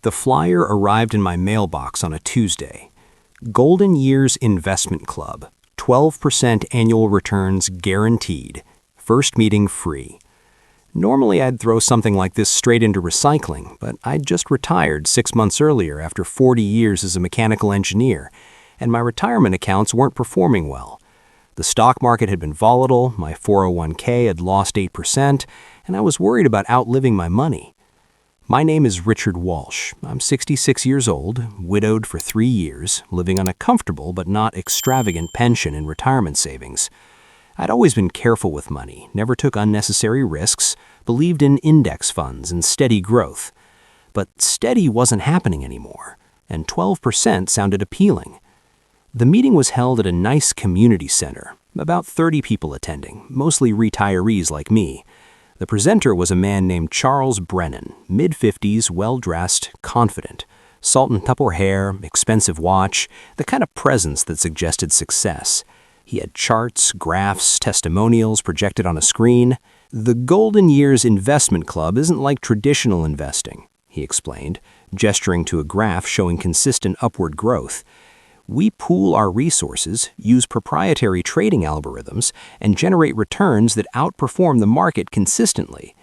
The flyer arrived in my mailbox on a Tuesday. Golden Years Investment Club, 12% annual returns guaranteed. First meeting free. Normally I'd throw something like this straight into recycling, but I'd just retired 6 months earlier after 40 years as a mechanical engineer, and my retirement accounts weren't performing well. The stock market had been volatile, my 401k had lost 8%, and I was worried about outliving my money. My name is Richard Walsh. I'm 66 years old, widowed for 3 years, living on a comfortable but not extravagant pension and retirement savings. I'd always been careful with money, never took unnecessary risks, believed in index funds and steady growth. But steady wasn't happening anymore, and 12% sounded appealing. The meeting was held at a nice community center, about 30 people attending, mostly retirees like me. The presenter was a man named Charles Brennan, mid-50s, well-dressed, confident. Salt and pepper hair, expensive watch, the kind of presence that suggested success. He had charts, graphs, testimonials projected on a screen. The Golden Years Investment Club isn't like traditional investing, he explained, gesturing to a graph showing consistent upward growth. We pool our resources, use proprietary trading algorithms, and generate returns that outperform the market consistently.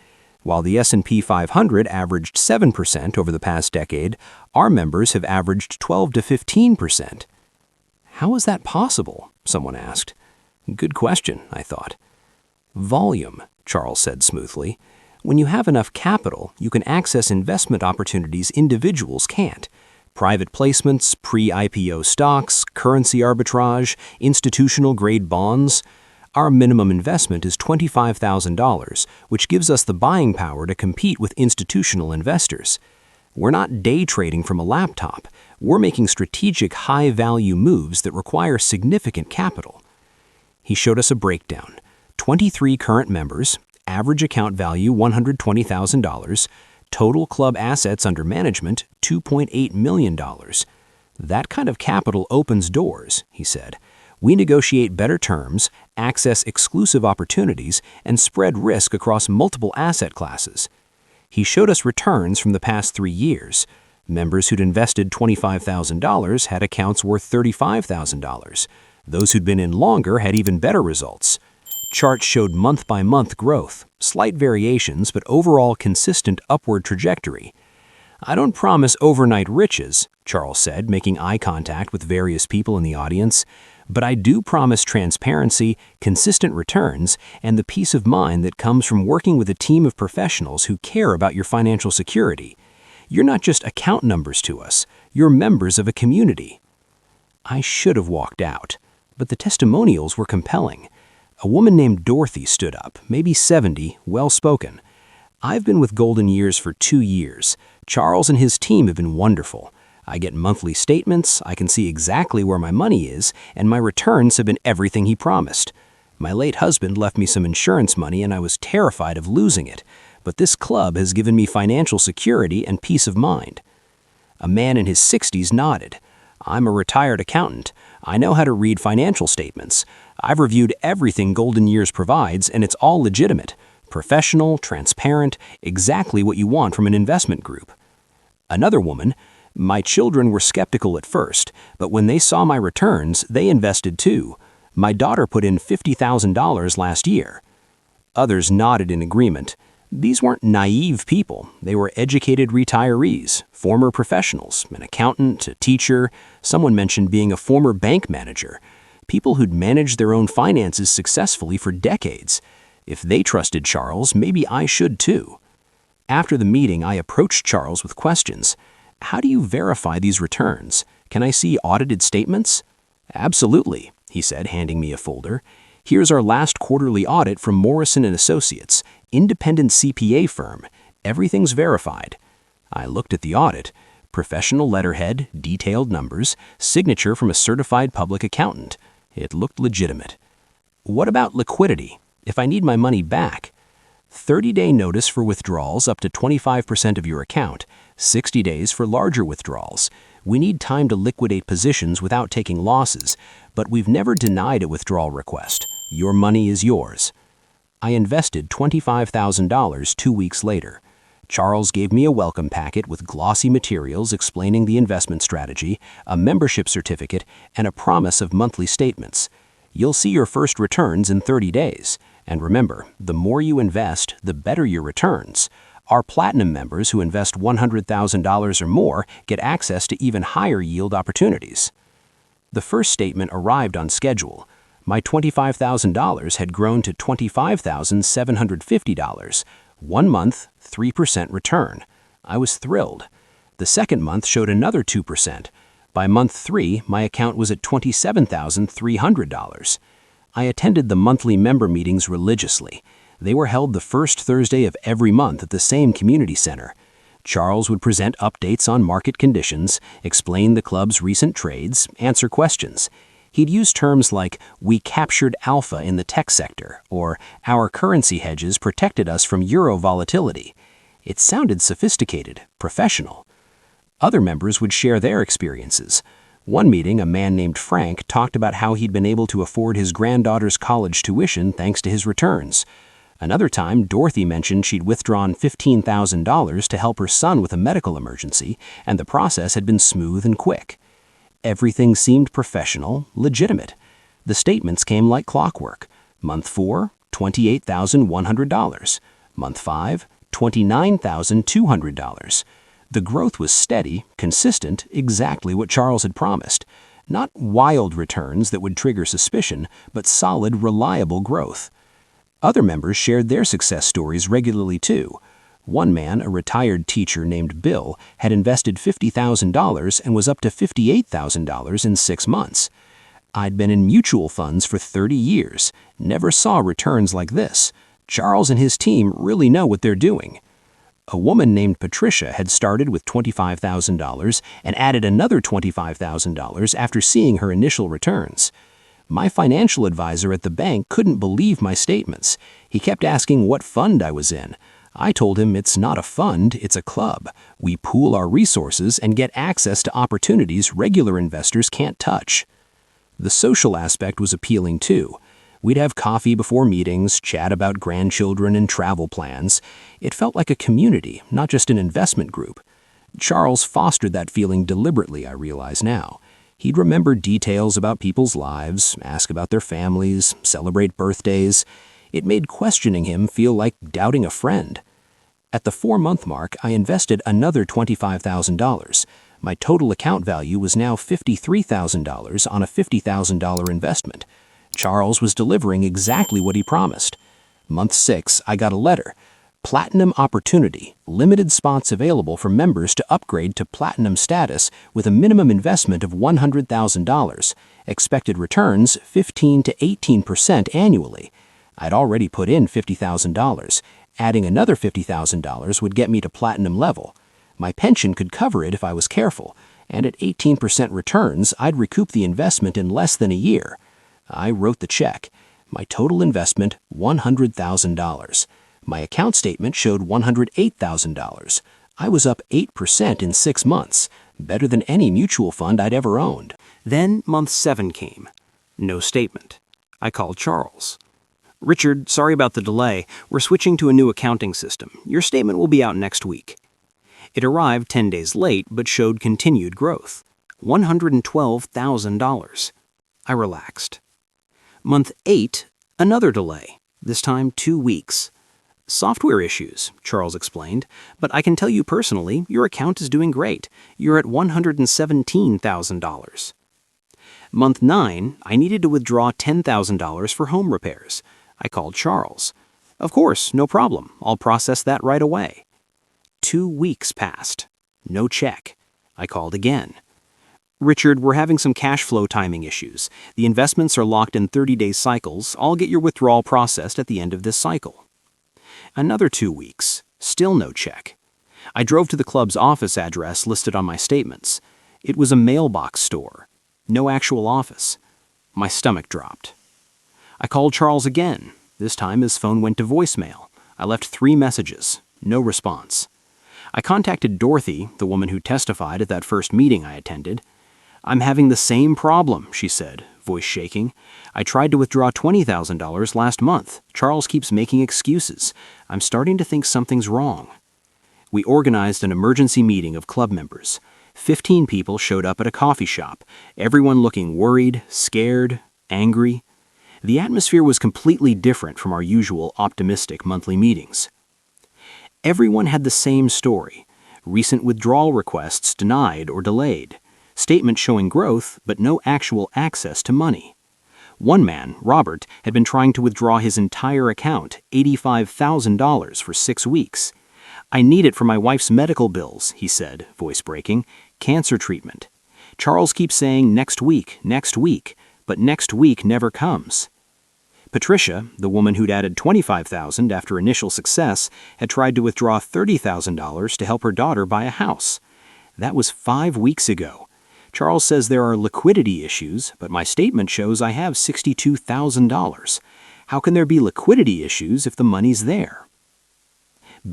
While the S&P 500 averaged 7% over the past decade, our members have averaged 12 to 15%. How is that possible? Someone asked. Good question, I thought. Volume, Charles said smoothly. When you have enough capital, you can access investment opportunities individuals can't. Private placements, pre-IPO stocks, currency arbitrage, institutional-grade bonds. Our minimum investment is $25,000, which gives us the buying power to compete with institutional investors. We're not day trading from a laptop. We're making strategic high-value moves that require significant capital. He showed us a breakdown. 23 current members, average account value $120,000, total club assets under management $2.8 million. That kind of capital opens doors, he said. We negotiate better terms, access exclusive opportunities, and spread risk across multiple asset classes. He showed us returns from the past 3 years. Members who'd invested $25,000 had accounts worth $35,000. Those who'd been in longer had even better results. Charts showed month-by-month growth, slight variations, but overall consistent upward trajectory. I don't promise overnight riches, Charles said, making eye contact with various people in the audience, but I do promise transparency, consistent returns, and the peace of mind that comes from working with a team of professionals who care about your financial security. You're not just account numbers to us, you're members of a community. I should have walked out, but the testimonials were compelling. A woman named Dorothy stood up, maybe 70, well-spoken. I've been with Golden Years for 2 years. Charles and his team have been wonderful. I get monthly statements, I can see exactly where my money is, and my returns have been everything he promised. My late husband left me some insurance money and I was terrified of losing it, but this club has given me financial security and peace of mind. A man in his 60s nodded. I'm a retired accountant. I know how to read financial statements. I've reviewed everything Golden Years provides and it's all legitimate, professional, transparent, exactly what you want from an investment group. Another woman, my children were skeptical at first, but when they saw my returns, they invested too. My daughter put in $50,000 last year. Others nodded in agreement. These weren't naive people. They were educated retirees, former professionals, an accountant, a teacher. Someone mentioned being a former bank manager. People who'd managed their own finances successfully for decades. If they trusted Charles, maybe I should too. After the meeting, I approached Charles with questions. How do you verify these returns? Can I see audited statements? Absolutely, he said, handing me a folder. Here's our last quarterly audit from Morrison & Associates, independent CPA firm. Everything's verified. I looked at the audit. Professional letterhead, detailed numbers, signature from a certified public accountant. It looked legitimate. What about liquidity? If I need my money back? 30-day notice for withdrawals up to 25% of your account, 60 days for larger withdrawals. We need time to liquidate positions without taking losses, but we've never denied a withdrawal request. Your money is yours. I invested $25,000 2 weeks later. Charles gave me a welcome packet with glossy materials explaining the investment strategy, a membership certificate, and a promise of monthly statements. You'll see your first returns in 30 days. And remember, the more you invest, the better your returns. Our Platinum members who invest $100,000 or more get access to even higher yield opportunities. The first statement arrived on schedule. My $25,000 had grown to $25,750. 1 month, 3% return. I was thrilled. The second month showed another 2%. By month 3, my account was at $27,300. I attended the monthly member meetings religiously. They were held the first Thursday of every month at the same community center. Charles would present updates on market conditions, explain the club's recent trades, answer questions. He'd use terms like, "We captured alpha in the tech sector," or "Our currency hedges protected us from euro volatility." It sounded sophisticated, professional. Other members would share their experiences. One meeting, a man named Frank talked about how he'd been able to afford his granddaughter's college tuition thanks to his returns. Another time, Dorothy mentioned she'd withdrawn $15,000 to help her son with a medical emergency, and the process had been smooth and quick. Everything seemed professional, legitimate. The statements came like clockwork. Month 4, $28,100. Month 5, $29,200. The growth was steady, consistent, exactly what Charles had promised. Not wild returns that would trigger suspicion, but solid, reliable growth. Other members shared their success stories regularly too. One man, a retired teacher named Bill, had invested $50,000 and was up to $58,000 in 6 months. I'd been in mutual funds for 30 years, never saw returns like this. Charles and his team really know what they're doing. A woman named Patricia had started with $25,000 and added another $25,000 after seeing her initial returns. My financial advisor at the bank couldn't believe my statements. He kept asking what fund I was in. I told him it's not a fund, it's a club. We pool our resources and get access to opportunities regular investors can't touch. The social aspect was appealing too. We'd have coffee before meetings, chat about grandchildren and travel plans. It felt like a community, not just an investment group. Charles fostered that feeling deliberately, I realize now. He'd remember details about people's lives, ask about their families, celebrate birthdays. It made questioning him feel like doubting a friend. At the 4-month mark, I invested another $25,000. My total account value was now $53,000 on a $50,000 investment. Charles was delivering exactly what he promised. Month 6, I got a letter. Platinum opportunity, limited spots available for members to upgrade to platinum status with a minimum investment of $100,000. Expected returns 15 to 18% annually. I'd already put in $50,000. Adding another $50,000 would get me to platinum level. My pension could cover it if I was careful, and at 18% returns, I'd recoup the investment in less than a year. I wrote the check. My total investment, $100,000. My account statement showed $108,000. I was up 8% in 6 months, better than any mutual fund I'd ever owned. Then month 7 came. No statement. I called Charles. "Richard, sorry about the delay. We're switching to a new accounting system. Your statement will be out next week." It arrived 10 days late, but showed continued growth. $112,000. I relaxed. Month 8, another delay, this time 2 weeks. "Software issues," Charles explained, "but I can tell you personally, your account is doing great. You're at $117,000. Month 9, I needed to withdraw $10,000 for home repairs. I called Charles. "Of course, no problem. I'll process that right away." 2 weeks passed. No check. I called again. "Richard, we're having some cash flow timing issues. The investments are locked in 30-day cycles. I'll get your withdrawal processed at the end of this cycle." Another 2 weeks. Still no check. I drove to the club's office address listed on my statements. It was a mailbox store. No actual office. My stomach dropped. I called Charles again. This time his phone went to voicemail. I left 3 messages. No response. I contacted Dorothy, the woman who testified at that first meeting I attended. "I'm having the same problem," she said, voice shaking. "I tried to withdraw $20,000 last month. Charles keeps making excuses. I'm starting to think something's wrong." We organized an emergency meeting of club members. 15 people showed up at a coffee shop, everyone looking worried, scared, angry. The atmosphere was completely different from our usual optimistic monthly meetings. Everyone had the same story: recent withdrawal requests denied or delayed, statements showing growth but no actual access to money. One man, Robert, had been trying to withdraw his entire account, $85,000, for 6 weeks. "I need it for my wife's medical bills," he said, voice breaking. "Cancer treatment. Charles keeps saying next week, but next week never comes." Patricia, the woman who'd added $25,000 after initial success, had tried to withdraw $30,000 to help her daughter buy a house. That was 5 weeks ago. Charles says there are liquidity issues, but my statement shows I have $62,000. How can there be liquidity issues if the money's there?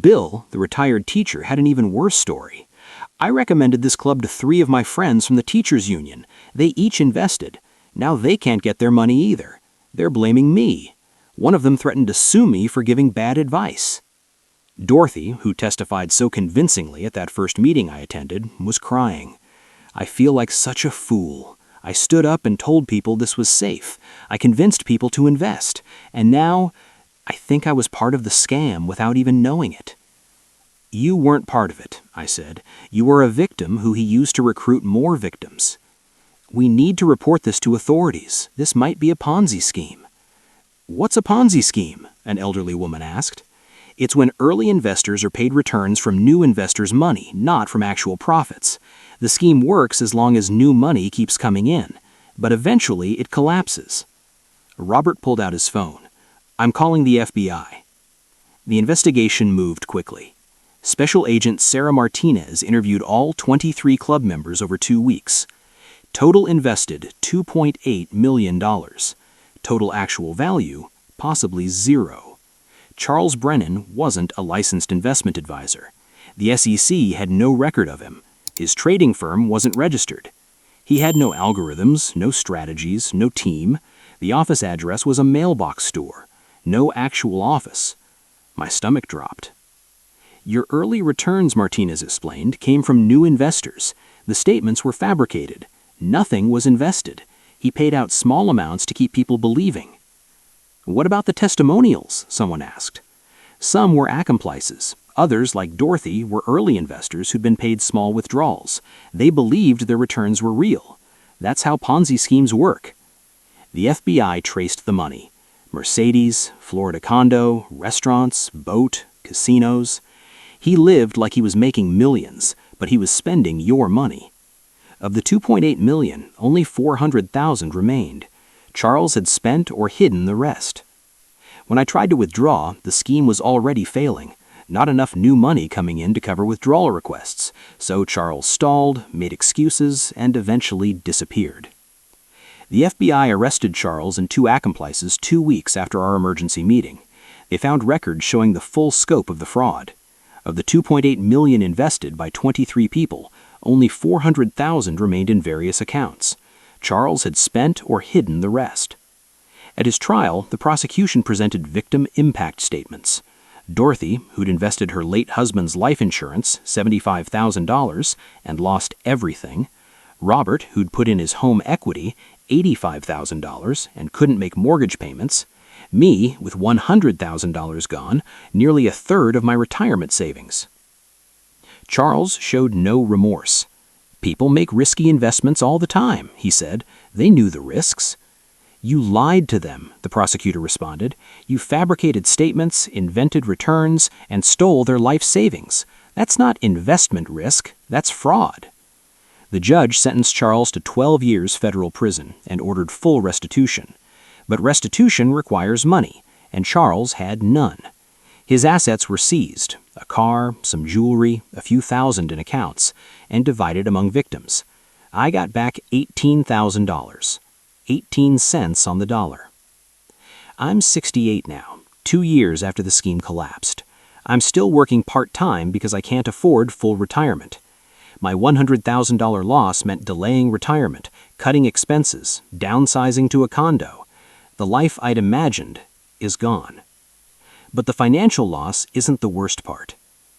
Bill, the retired teacher, had an even worse story. "I recommended this club to 3 of my friends from the teachers' union. They each invested. Now they can't get their money either. They're blaming me. One of them threatened to sue me for giving bad advice." Dorothy, who testified so convincingly at that first meeting I attended, was crying. "I feel like such a fool. I stood up and told people this was safe. I convinced people to invest. And now, I think I was part of the scam without even knowing it." "You weren't part of it," I said. "You were a victim who he used to recruit more victims." "We need to report this to authorities. This might be a Ponzi scheme." "What's a Ponzi scheme?" an elderly woman asked. "It's when early investors are paid returns from new investors' money, not from actual profits. The scheme works as long as new money keeps coming in, but eventually it collapses." Robert pulled out his phone. "I'm calling the FBI." The investigation moved quickly. Special Agent Sarah Martinez interviewed all 23 club members over 2 weeks. Total invested $2.8 million. Total actual value, possibly zero. Charles Brennan wasn't a licensed investment advisor. The SEC had no record of him. His trading firm wasn't registered. He had no algorithms, no strategies, no team. The office address was a mailbox store. No actual office. My stomach dropped. "Your early returns," Martinez explained, "came from new investors. The statements were fabricated. Nothing was invested. He paid out small amounts to keep people believing." "What about the testimonials?" someone asked. "Some were accomplices. Others, like Dorothy, were early investors who'd been paid small withdrawals. They believed their returns were real. That's how Ponzi schemes work." The FBI traced the money. Mercedes, Florida condo, restaurants, boat, casinos. He lived like he was making millions, but he was spending your money. Of the $2.8 million, only $400,000 remained. Charles had spent or hidden the rest. When I tried to withdraw, the scheme was already failing. Not enough new money coming in to cover withdrawal requests, so Charles stalled, made excuses, and eventually disappeared. The FBI arrested Charles and 2 accomplices 2 weeks after our emergency meeting. They found records showing the full scope of the fraud. Of the $2.8 million invested by 23 people, only $400,000 remained in various accounts. Charles had spent or hidden the rest. At his trial, the prosecution presented victim impact statements. Dorothy, who'd invested her late husband's life insurance, $75,000, and lost everything. Robert, who'd put in his home equity, $85,000, and couldn't make mortgage payments. Me, with $100,000 gone, nearly a third of my retirement savings. Charles showed no remorse. "People make risky investments all the time," he said. "They knew the risks." "You lied to them," the prosecutor responded. "You fabricated statements, invented returns, and stole their life savings. That's not investment risk, that's fraud." The judge sentenced Charles to 12 years federal prison and ordered full restitution. But restitution requires money, and Charles had none. His assets were seized: a car, some jewelry, a few thousand in accounts, and divided among victims. I got back $18,000. 18 cents on the dollar. I'm 68 now, 2 years after the scheme collapsed. I'm still working part-time because I can't afford full retirement. My $100,000 loss meant delaying retirement, cutting expenses, downsizing to a condo. The life I'd imagined is gone. But the financial loss isn't the worst part.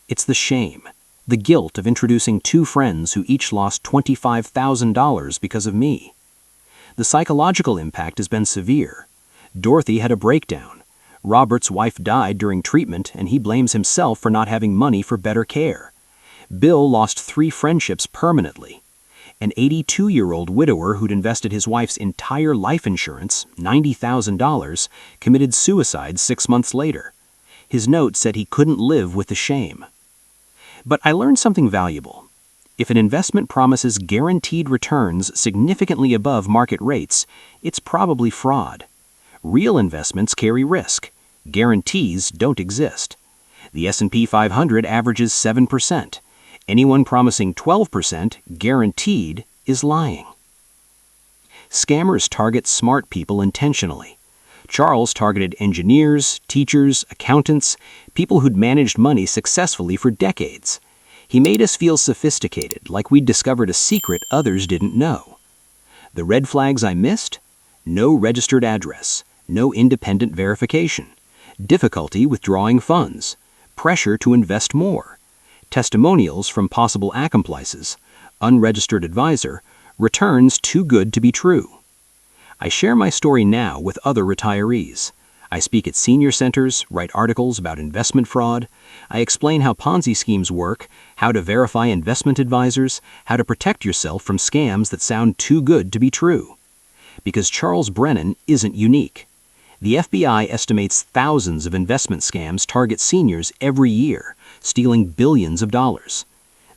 It's the shame, the guilt of introducing two friends who each lost $25,000 because of me. The psychological impact has been severe. Dorothy had a breakdown. Robert's wife died during treatment, and he blames himself for not having money for better care. Bill lost 3 friendships permanently. An 82-year-old widower who'd invested his wife's entire life insurance, $90,000, committed suicide 6 months later. His note said he couldn't live with the shame. But I learned something valuable. If an investment promises guaranteed returns significantly above market rates, it's probably fraud. Real investments carry risk. Guarantees don't exist. The S&P 500 averages 7%. Anyone promising 12% guaranteed is lying. Scammers target smart people intentionally. Charles targeted engineers, teachers, accountants, people who'd managed money successfully for decades. He made us feel sophisticated, like we'd discovered a secret others didn't know. The red flags I missed? No registered address, no independent verification, difficulty withdrawing funds, pressure to invest more, testimonials from possible accomplices, unregistered advisor, returns too good to be true. I share my story now with other retirees. I speak at senior centers, write articles about investment fraud. I explain how Ponzi schemes work, how to verify investment advisors, how to protect yourself from scams that sound too good to be true. Because Charles Brennan isn't unique. The FBI estimates thousands of investment scams target seniors every year, stealing billions of dollars.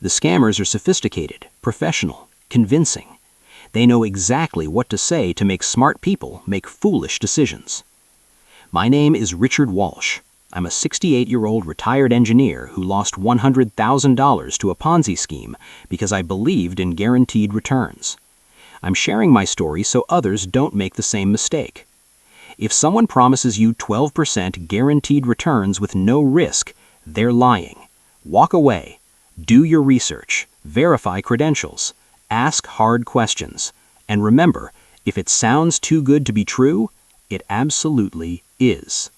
The scammers are sophisticated, professional, convincing. They know exactly what to say to make smart people make foolish decisions. My name is Richard Walsh. I'm a 68-year-old retired engineer who lost $100,000 to a Ponzi scheme because I believed in guaranteed returns. I'm sharing my story so others don't make the same mistake. If someone promises you 12% guaranteed returns with no risk, they're lying. Walk away. Do your research. Verify credentials. Ask hard questions. And remember, if it sounds too good to be true, it absolutely is.